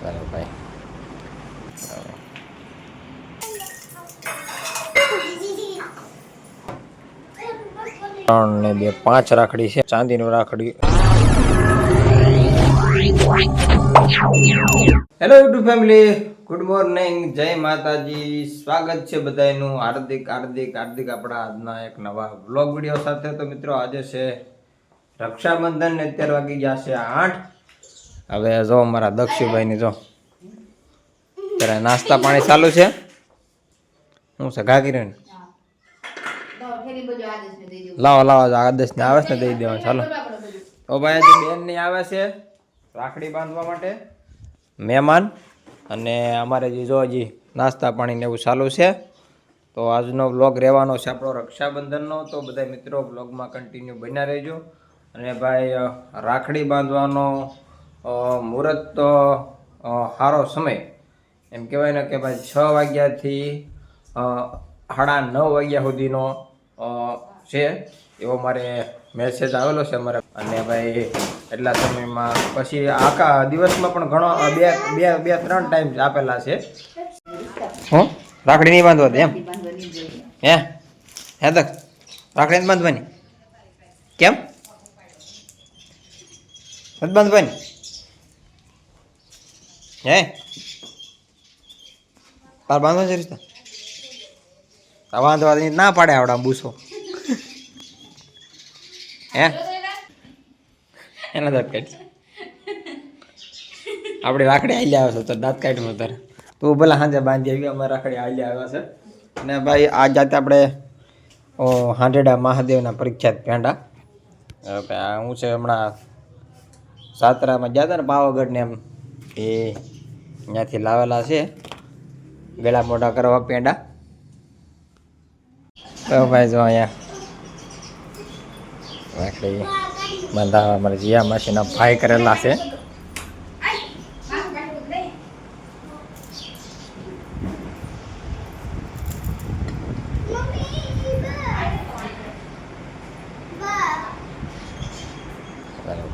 ચાલો ભાઈ 3 ને 2 5 રાખડી છે ચાંદીનું રાખડી. Hello YouTube family, good morning, જય માતાજી. સ્વાગત છે બધાનું હાર્દિક આપણા આજના એક નવા વ્લોગ વિડીયો સાથે. તો મિત્રો આજે છે રક્ષાબંધન ને અત્યારે વાગી ગયા છે 8. હવે જો અમારા દક્ષુભાઈ ની જો ત્યારે નાસ્તા પાણી ચાલુ છે. હું છે ગાગીરે લાવો આદેશ ને આવે છે ને દઈ દેવા. ચાલો તો ભાઈ આજે બેન ની આવે છે રાખડી બાંધવા માટે મહેમાન, અને અમારે જે જો હજી નાસ્તા પાણી ને એવું ચાલુ છે. તો આજનો વ્લોગ રહેવાનો છે આપણો રક્ષાબંધનનો. તો બધા મિત્રો વ્લોગમાં કન્ટિન્યુ બન્યા રહેજો. અને ભાઈ રાખડી બાંધવાનો મુહૂર્ત તો સારો સમય એમ કહેવાય ને કે ભાઈ 6 વાગ્યાથી 9:30 વાગ્યા સુધીનો છે એવો મારે મેસેજ આવેલો છે અમારે. અને ભાઈ એટલા સમયમાં પછી આખા દિવસમાં પણ ઘણો બે ત્રણ ટાઈમ આપેલા છે. હું રાખડી નહીં બાંધવા દે એમ હે તક રાખડી નહીં બાંધવાની કેમ નથી બાંધવાની હે તાર બાંધવા છે રિશ્તા બાંધવા ના પાડે આવડા બૂસો હે એના દાંત કાઢ આપણે રાખડી હાલી આવે છે તો દાંત કાઢમાં તારે તું ભલે સાંજે બાંધી આવી. અમારે રાખડી હાલી આવ્યા છે. અને ભાઈ આ જાતે આપણે હાંડેડા મહાદેવના પ્રખ્યાત પેંડા હું છે હમણાં સાતરામાં ગયા હતા ને પાવાગઢ ને એમ એ ત્યાંથી લાવેલા છે ગળા મોઢા કરવા પેંડા. તો ભાઈ જો અહીંયા રાખડી બાંધાવા અમારે જીયા માસીના ભાઈ કરેલા છે.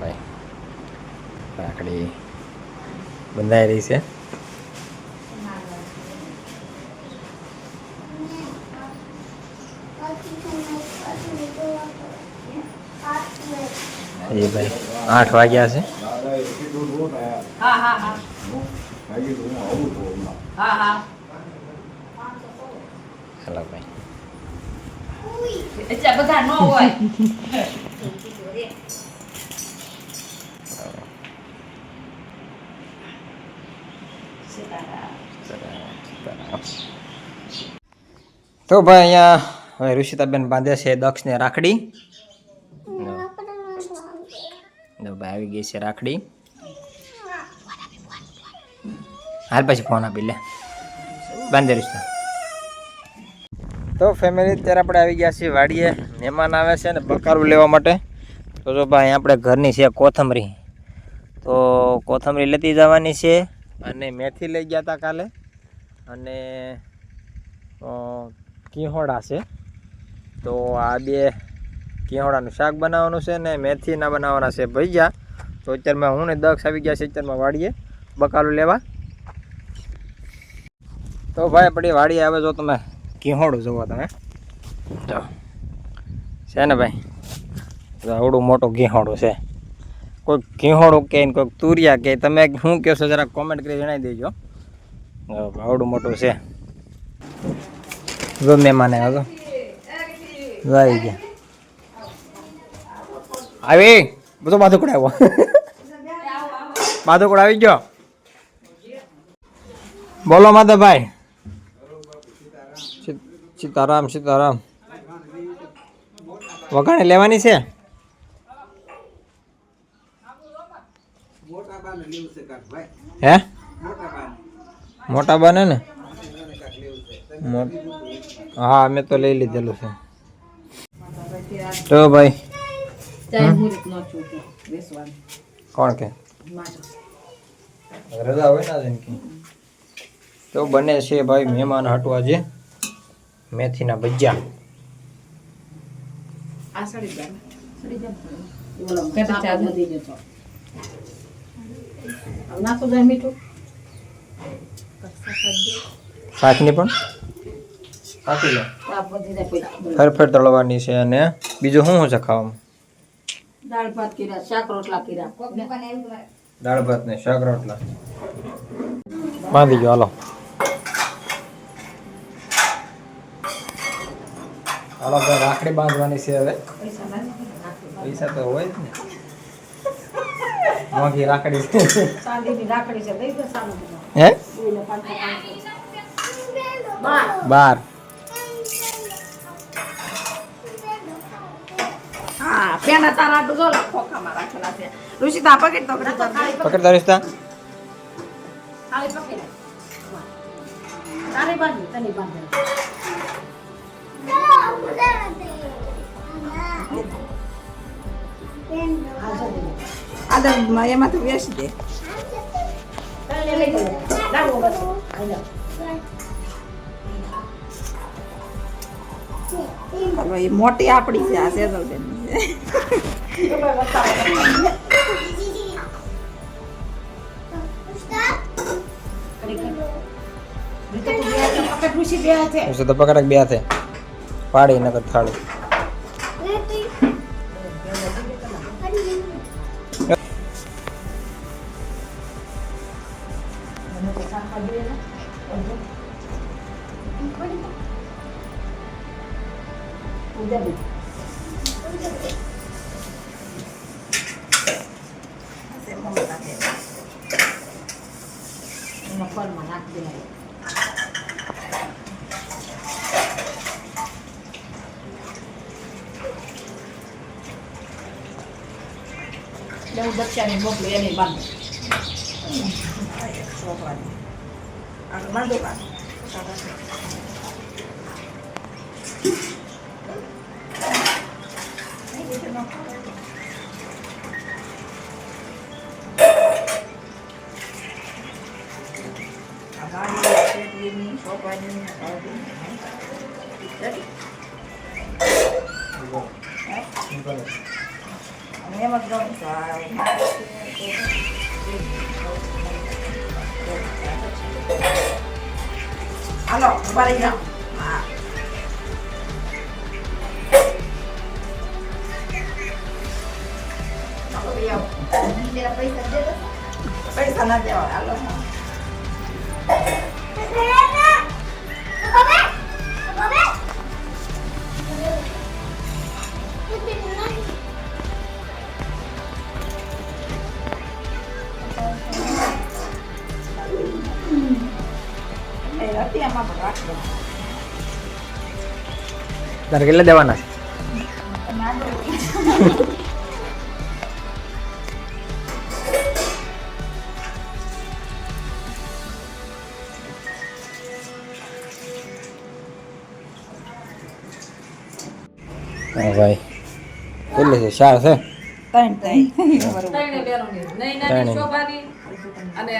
ભાઈ રાખડી બંધાઈ રહી છે. એ ભાઈ 8 વાગ્યા છે. હેલો ભાઈ બધા ન હોય તો ભાઈ અહીંયા હવે ઋષિતાબેન બાંધે છે દક્ષને રાખડી. ભાઈ આવી ગઈ છે રાખડી. હાલ પછી ફોન આપી લે બાંધે ઋષિતા. તો ફેમિલી અત્યારે આપણે આવી ગયા છીએ વાડીએ. મહેમાન આવે છે ને બકારું લેવા માટે. તો જો ભાઈ આપણે ઘરની છે કોથમરી, તો કોથમરી લેતી જવાની છે. અને મેથી લઈ ગયા હતા કાલે, અને કિહોડા છે. તો આ બે કિહોડાનું શાક બનાવવાનું છે ને મેથીના બનાવવાના છે ભજીયા. તો અત્યારમાં હું ને દક્ષ આવી ગયા છે અત્યારમાં વાડીએ બકાલું લેવા. તો ભાઈ આપણી વાડીએ આવે જો તમે કિહોડું જુઓ તમે જો છે ને ભાઈ આવડું મોટું કિહોડું છે. કોઈક કિહોડું કે કોઈક તુરિયા કે તમે શું કહેશો જરા કોમેન્ટ કરી જણાવી દેજો. આવડું મોટું છે. જો મહેમાન આવ્યો તો આવી ગયા આવી બધો બાધુકડ આવ્યો બાધુકડ આવી ગયો. બોલો માધવભાઈ. સીતારામ સીતારામ. વઘાણે લેવાની છે. હે મોટા બને ને હા અમે તો લઈ લીધેલું છે. તો ભાઈ કોણ કે રજા હોય ને તો બને છે ભાઈ મહેમાન હટવા જે મેથીના ભજીયા. શાકની પણ આપી લો. ફરફર તળવાની છે અને બીજું શું છે ખાવામાં? દાળ ભાત કર્યા, શાક રોટલા કર્યા. દાળ ભાત ને શાક રોટલા બાંધી ગયો. હાલો હાલો ભાઈ, રાખડી બાંધવાની છે હવે. પૈસા તો હોય જ ને, મોંઘી રાખડી છે. ચાંદીની રાખડી છે, દઈ દો સારું. હે 12 હા, પેના તારા આટલું જો ખોખામાં રાખેલા છે. ઋષિતા પકડ તો પકડતા રિશ્તા થાળી પકડ. તારે બાંધી, તને બાંધી. આદર એમાં તો વેસી દે. એ મોટી આપડી છે, આ સેજલબેન તો પકડ બે હાથે પાડી નકર થાળી. દક્ષાની મોકલી એને બાંધો. બાંધો બાંધો. એમાં હાલો ઉભા રહી જાઓ. પૈસા ના દેવા. હાલો તારે કેટલા દેવાના છે? હા ભાઈ, કેટલી છે? 4 છે. ત્રણે બેરોની નહીં નાની શોભાની અને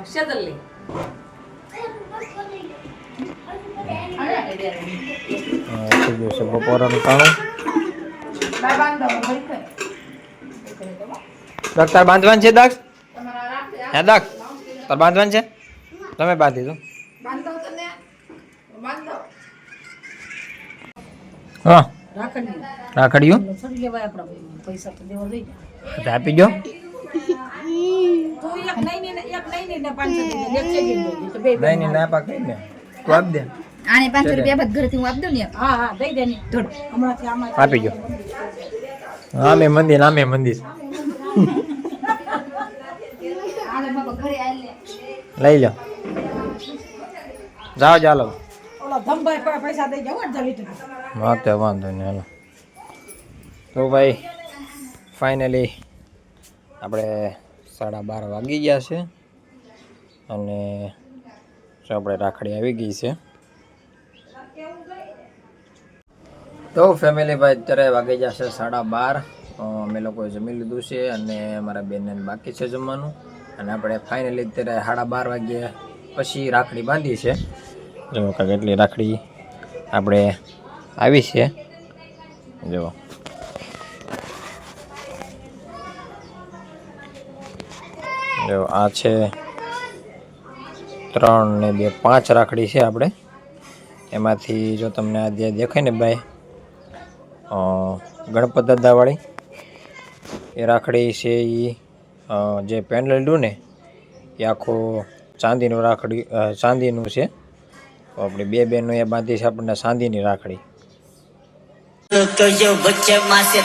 સેજલની. બપોરનું ખાણું તાર બાંધવાનું છે. દક્ષ હે દક્ષ તાર બાંધવાનું છે? તમે બાંધી દો. હા રાખડીઓ પૈસા તો દેવા દઈ આપી દો. નહીં ના પાકે ને તું આપી દે. આને 500 રૂપિયા બધ ઘરેથી હું આપી દઉં ને. હા હા દઈ દે ને થોડું હમણાંથી આમાં આપી દો. આમે મંદિર આમે મંદિર આને બાબા ઘરે આલે લઈ લો. જાઓ ચાલો. ઓલા ધમભાઈ પાસે પૈસા દઈ જાવ જલીટ. વાતે વાંધો નહીં. હાલો તો ભાઈ ફાઇનલી આપણે 12:30 વાગી ગયા છે અને આપણે રાખડી આવી ગઈ છે. તો ફેમિલી ભાઈ અત્યારે વાગી જશે 12:30. અમે લોકોએ જમી લીધું છે અને મારા બેનને બાકી છે જમવાનું. અને આપણે ફાઇનલી અત્યારે 12:30 વાગ્યે પછી રાખડી બાંધી છે. જો કાંઈક એટલી રાખડી આપણે આવી છે. જો આ છે 3 ને 2 5 રાખડી છે આપણે. એમાંથી જો તમને આ જે દેખાય ને ભાઈ ગણપત દાદાવાળી એ રાખડી છે. એ જે પેન્ડલ લીધું ને એ આખું ચાંદીનું રાખડી ચાંદીનું છે. તો આપણે 2 બહેનો એ બાંધી છે આપણને ચાંદીની રાખડી. तो जो बच्चे माँ से